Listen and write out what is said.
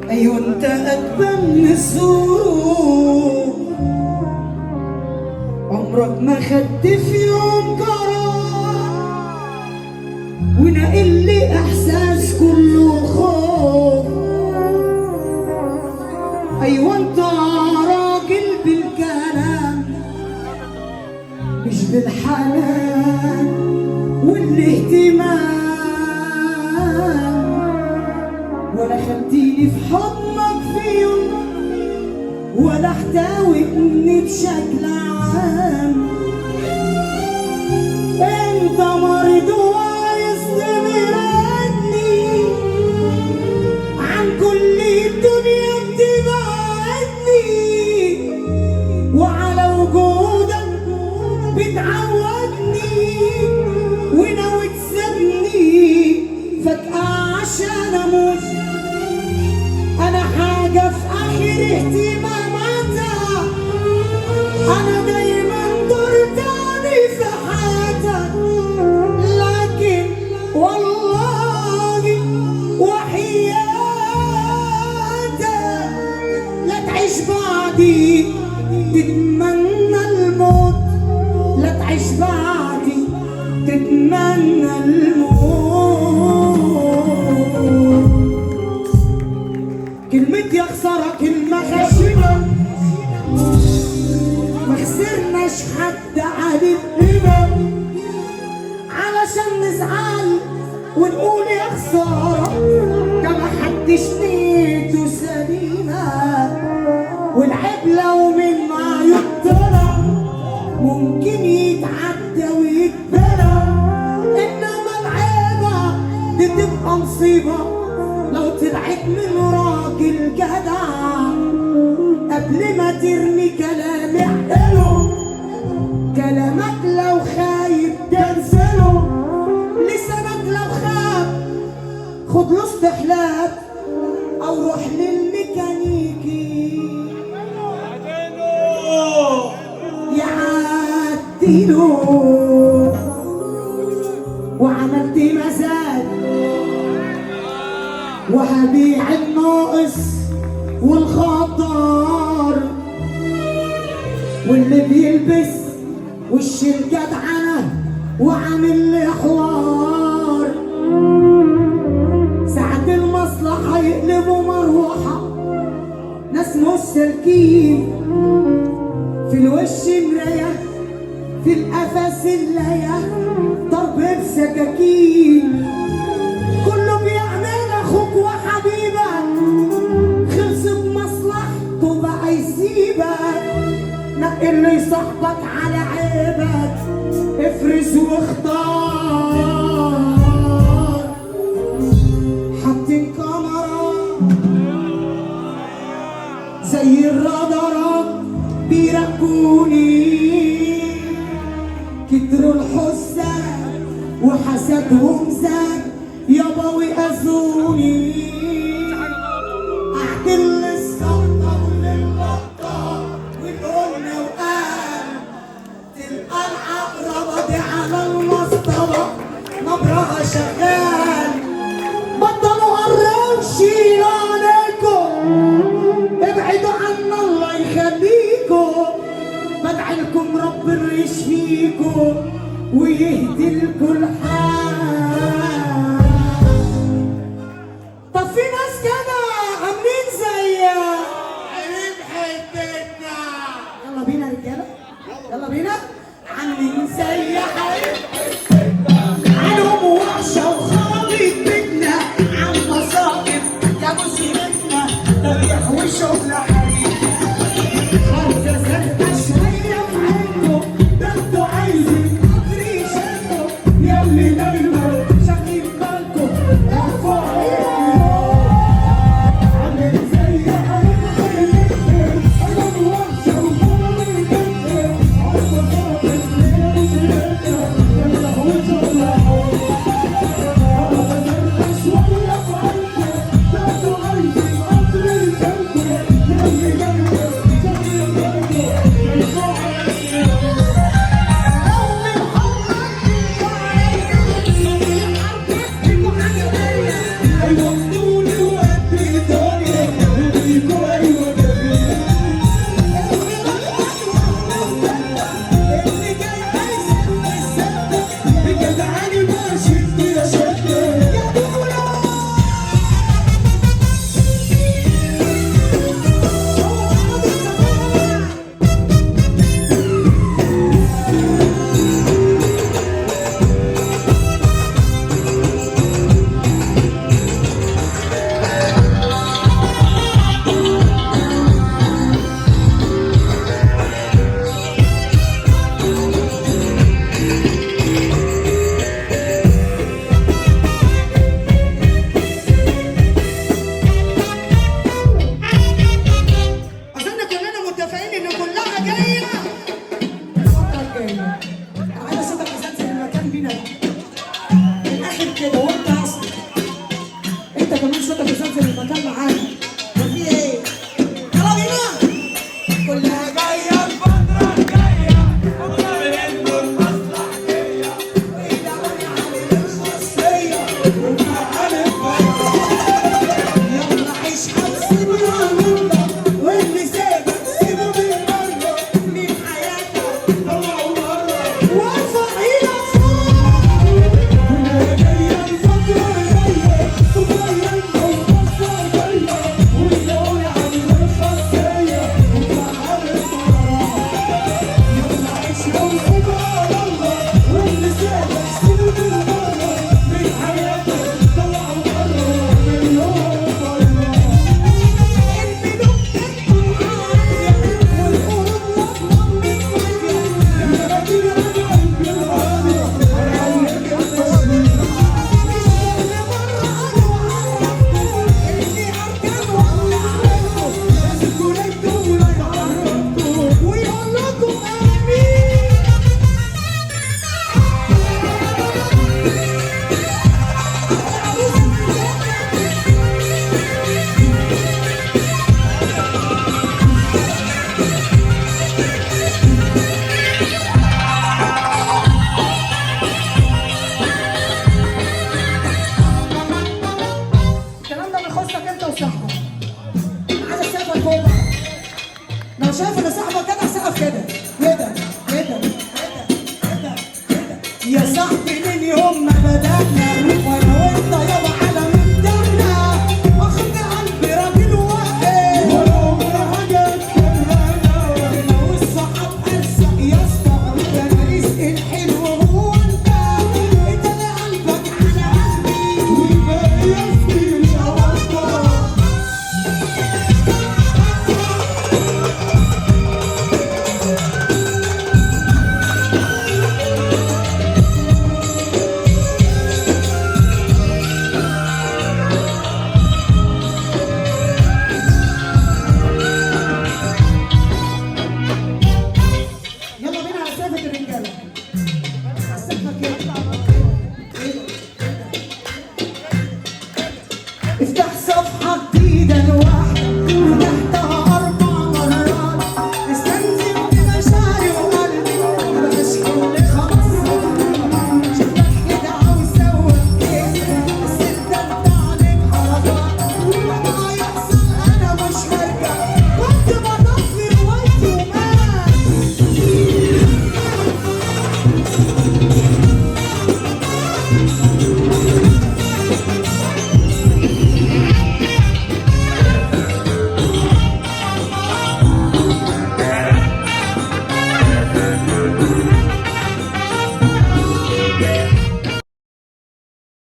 ايوه انت اجمل من الزهور، عمرك ما خدت في يوم قرار ونقل لي احساس كله خوف. ايوه انت راجل بالكلام مش بالحنان والاهتمام، ولا خدتيني في حضنك في يوم ولا احتويتني بشكل عام. انت مريض وعايز تبعدني عن كل الدنيا بتبعدني، وعلى وجودك بتعودني وناوي تسيبني فجأة عشان اموت. انا حاجة في اخر اهتماماتها، انا دايما دورتاني في حياتك، لكن والله وحياتك لا تعيش بعدي تتمنى الموت، لا تعيش بعدي تتمنى الموت. كلمة يا خسارة كلمة خشنة، ما خسرناش حد عاتبنا علشان نزعل ونقول يا خسارة، ده ما حدش نيته سليمة، والعيب لو من عيوب طلع ممكن يتعدى ويتبلى، انما العيبة دي تبقى مصيبة لو طلعت من راجل جدع. قبل ما ترمي كلام احقله، كلامك لو خايب تنزله، لسانك لو خاب خد له استحلاب او روح للميكانيكي يعدله. وعملت مزاج وهبيع الناقص والخضار، واللي بيلبس وش الجدعنة وعامل لي حوار. ساعة المصلحة يقلبوا مروحة، ناس مش سالكين، في الوش مراية في القفا سلاية ضرب بسكاكين. كله بيعمل اخوك وحبيبك، خلص بمصلحته بقى يسيبك، نقل لي صاحبك على عيبك، افرز واختار. حاطين كاميرا زي الرادارات بيراقبوني، كتروا الحساد وحسدهم زاد يابا وأذوني. أعدل للسلطة وللبطة والقلنا وقال، تلقى العقربة دي على المسطرة نبرها شغال. بطلوا قرشين عليكم، ابعدوا عنا الله يخليكم، بدعي لكم ربنا يشفيكم ويهدي لكم الحال. طب في ناس كده عاملين زي عيب حتتنا، يلا بينا رجاله يلا بينا، عاملين زي حيب حتتنا، عنهم وحشه وخربت بيتنا، عن مصائب يا مسيرتنا، ده بيحوي شغل حريم. خمسه سته شويه في عينكم، ده انتوا عايزين ياللي دايما شاغلين بالكم ارفعوا ايديكم. عامل زي حبيب حياتكم، انا بوحشه وخربت بيتنا، عن مصائب يا مسيرتنا، ده بيحوي شغل حريم. خمسه سته شويه في عينكم، ده انتوا عايزين قطر يشيلكم، ياللي دايما شاغلين بالكم انا عايز اشوفك مسلسل المكان بينا من الاخر كده وانت اصلا انت كمان صوتك مسلسل المكان معانا وفي ايه؟ يلا بينا كلها جايه الفتره الجايه بكره بيهدوا المصلحجيه ويدعوني على الخاصيه ومعانا يلا عيش حبسنا منه واللي سابك سيبه بالمره من حياتك طلعوا بره وارفع ايدك فوق كلها جايه الفتره الجايه بكره بيهدوا المصلحجيه ويدعوني على الخاصيه ومعانا يلا عيش حبسنا منه واللي سابك سيبه بالمره من حياتك طلعوا بره من يوم بره الكلام ده بيخصك انت وصاحبك. عايز اسقفك فوق بقى. لو شايف ان صاحبك كده سقف كده كده كده كده كده كده. يا صاحبي من يوم ما بدأنا وانا وانت يابا على مبدأنا واخد قلبي راجل واحد ولا عمر حاجه تكرهنا لو الصحاب ارزق يا اسطى ده انا رزق الحلو هو انت اللي قلبك على قلبي والباقي يسقي الشوارع. يلا بينا على سقفة الرجالة.